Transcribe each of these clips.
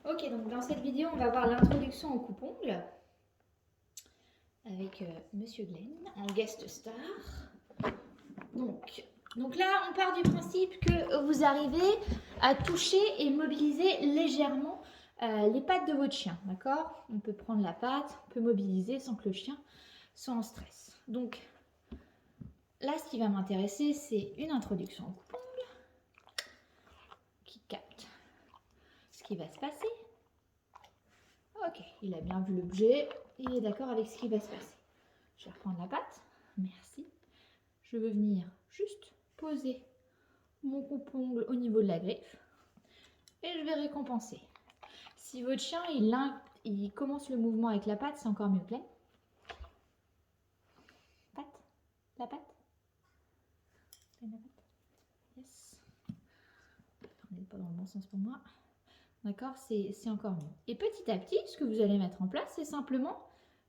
Ok, donc dans cette vidéo, on va voir l'introduction au coupe-ongles avec Monsieur Glenn en guest star. Donc là, on part du principe que vous arrivez à toucher et mobiliser légèrement les pattes de votre chien, d'accord? On peut prendre la patte, on peut mobiliser sans que le chien soit en stress. Donc là, ce qui va m'intéresser, c'est une introduction au coupe-ongles qui capte ce qui va se passer. Ok, il a bien vu l'objet, il est d'accord avec ce qui va se passer. Je vais reprendre la patte, merci. Je veux venir juste poser mon coupe-ongle au niveau de la griffe et je vais récompenser. Si votre chien il commence le mouvement avec la patte, c'est encore mieux. Plein. Patte, la patte. Pleine la patte. Yes. On n'est pas dans le bon sens pour moi. D'accord, c'est encore mieux. Et petit à petit, ce que vous allez mettre en place, c'est simplement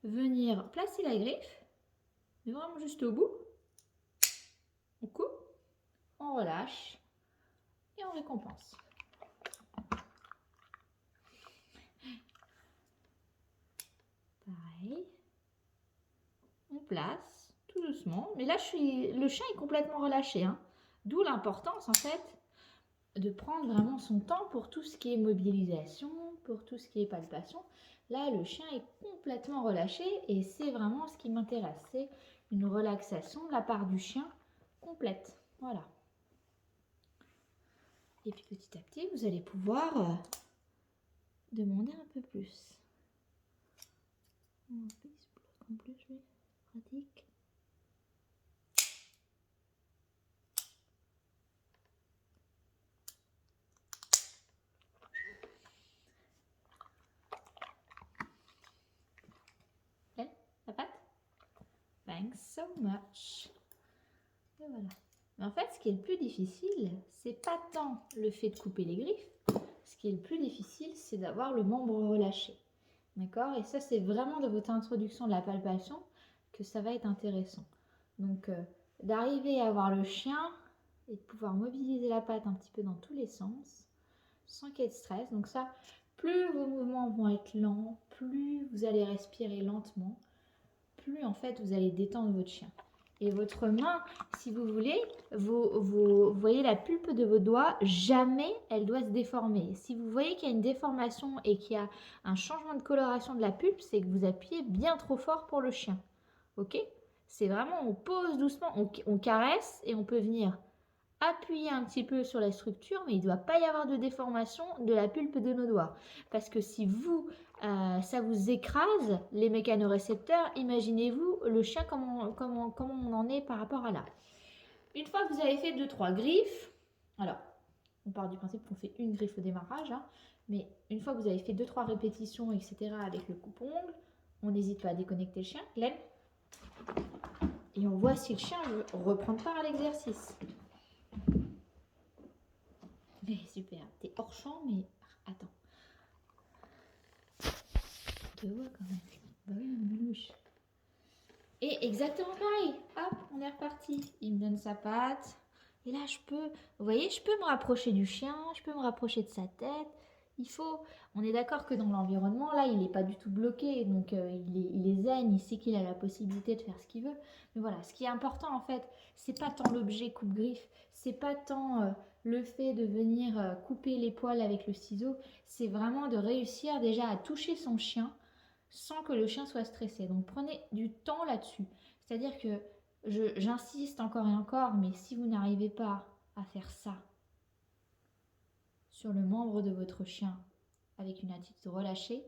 venir placer la griffe, mais vraiment juste au bout. On coupe, on relâche et on récompense. Pareil. On place tout doucement. Mais là, le chien est complètement relâché. Hein. D'où l'importance, en fait, de prendre vraiment son temps pour tout ce qui est mobilisation, pour tout ce qui est palpation. Là, le chien est complètement relâché et c'est vraiment ce qui m'intéresse. C'est une relaxation de la part du chien complète. Voilà. Et puis petit à petit, vous allez pouvoir demander un peu plus. Il se bloque en plus, oui. Pratique. La patte. Thanks so much. Et voilà. Mais en fait, ce qui est le plus difficile, c'est pas tant le fait de couper les griffes. Ce qui est le plus difficile, c'est d'avoir le membre relâché. D'accord? Et ça, c'est vraiment de votre introduction de la palpation que ça va être intéressant. Donc, d'arriver à avoir le chien et de pouvoir mobiliser la patte un petit peu dans tous les sens, sans qu'il y ait de stress. Donc ça, plus vos mouvements vont être lents, plus vous allez respirer lentement, plus en fait vous allez détendre votre chien. Et votre main, si vous voulez, vous voyez la pulpe de vos doigts, jamais elle doit se déformer. Si vous voyez qu'il y a une déformation et qu'il y a un changement de coloration de la pulpe, c'est que vous appuyez bien trop fort pour le chien. Ok? C'est vraiment, on pose doucement, on caresse et on peut venir appuyer un petit peu sur la structure, mais il ne doit pas y avoir de déformation de la pulpe de nos doigts. Parce que si ça vous écrase, les mécanorécepteurs, imaginez-vous le chien, comment on en est par rapport à là. Une fois que vous avez fait 2-3 griffes, alors, on part du principe qu'on fait une griffe au démarrage, hein, mais une fois que vous avez fait 2-3 répétitions, etc., avec le coupe-ongle, on n'hésite pas à déconnecter le chien, Glenn, et on voit si le chien veut reprendre part à l'exercice. Mais super, t'es hors champ, mais attends. Je te vois quand même. Bah oui, une louche. Et exactement pareil. Hop, on est reparti. Il me donne sa patte. Et là, vous voyez, je peux me rapprocher du chien, je peux me rapprocher de sa tête. On est d'accord que dans l'environnement, là, il n'est pas du tout bloqué, donc il est zen, il sait qu'il a la possibilité de faire ce qu'il veut. Mais voilà, ce qui est important en fait, c'est pas tant l'objet coupe-griffe, c'est pas tant le fait de venir couper les poils avec le ciseau, c'est vraiment de réussir déjà à toucher son chien sans que le chien soit stressé. Donc prenez du temps là-dessus. C'est-à-dire que j'insiste encore et encore, mais si vous n'arrivez pas à faire ça sur le membre de votre chien avec une attitude relâchée,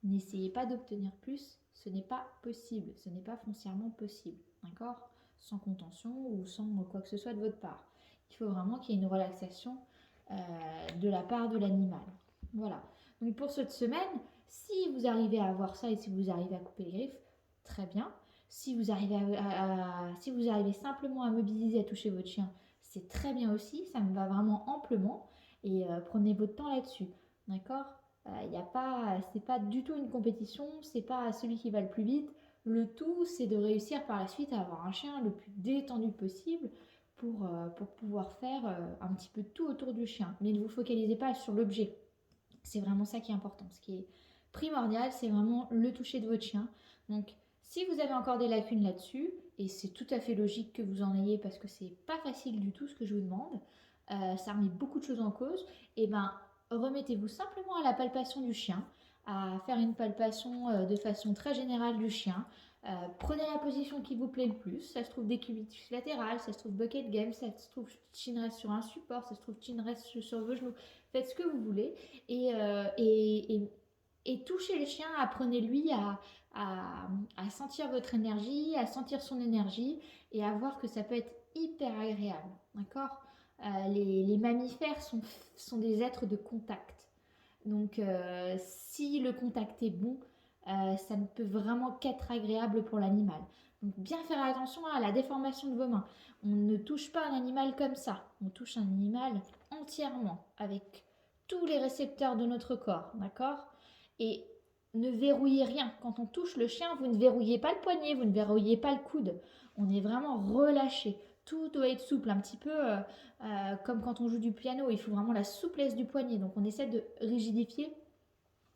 n'essayez pas d'obtenir plus, ce n'est pas possible, ce n'est pas foncièrement possible, d'accord? Sans contention ou sans quoi que ce soit de votre part. Il faut vraiment qu'il y ait une relaxation de la part de l'animal. Voilà. Donc pour cette semaine, si vous arrivez à avoir ça et si vous arrivez à couper les griffes, très bien. Si vous arrivez, si vous arrivez simplement à mobiliser, à toucher votre chien, c'est très bien aussi, ça me va vraiment amplement. Et prenez votre temps là-dessus, d'accord? C'est pas du tout une compétition, c'est pas celui qui va le plus vite. Le tout, c'est de réussir par la suite à avoir un chien le plus détendu possible pour pouvoir faire un petit peu tout autour du chien. Mais ne vous focalisez pas sur l'objet. C'est vraiment ça qui est important. Ce qui est primordial, c'est vraiment le toucher de votre chien. Donc, si vous avez encore des lacunes là-dessus, et c'est tout à fait logique que vous en ayez parce que c'est pas facile du tout ce que je vous demande, ça remet beaucoup de choses en cause, et ben remettez-vous simplement à la palpation du chien, à faire une palpation de façon très générale du chien. Prenez la position qui vous plaît le plus. Ça se trouve décubitus latéral, ça se trouve bucket game, ça se trouve chin rest sur un support, ça se trouve chin rest sur vos genoux. Faites ce que vous voulez et touchez le chien. Apprenez-lui à sentir votre énergie, à sentir son énergie et à voir que ça peut être hyper agréable. D'accord. Les mammifères sont des êtres de contact. Donc, si le contact est bon, ça ne peut vraiment qu'être agréable pour l'animal. Donc, bien faire attention à la déformation de vos mains. On ne touche pas un animal comme ça. On touche un animal entièrement, avec tous les récepteurs de notre corps, d'accord? Et ne verrouillez rien. Quand on touche le chien, vous ne verrouillez pas le poignet, vous ne verrouillez pas le coude. On est vraiment relâché. Tout doit être souple, un petit peu comme quand on joue du piano. Il faut vraiment la souplesse du poignet. Donc on essaie de rigidifier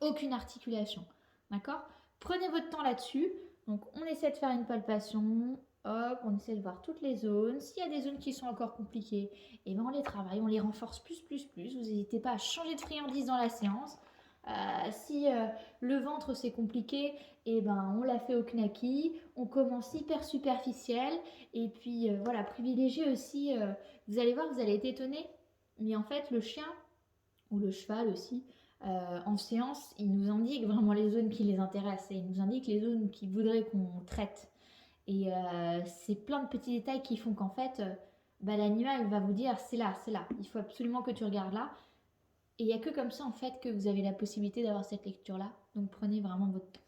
aucune articulation. D'accord? Prenez votre temps là-dessus. Donc on essaie de faire une palpation. Hop, on essaie de voir toutes les zones. S'il y a des zones qui sont encore compliquées, et ben on les travaille, on les renforce plus. Vous n'hésitez pas à changer de friandise dans la séance. Si le ventre c'est compliqué, et ben on l'a fait au knacky, on commence hyper superficiel, et puis voilà, privilégiez aussi, vous allez voir, vous allez être étonné, mais en fait le chien ou le cheval aussi, en séance, il nous indique vraiment les zones qui les intéressent, et il nous indique les zones qu'il voudrait qu'on traite. Et c'est plein de petits détails qui font qu'en fait, l'animal va vous dire c'est là, il faut absolument que tu regardes là. Et il n'y a que comme ça en fait que vous avez la possibilité d'avoir cette lecture-là. Donc prenez vraiment votre temps.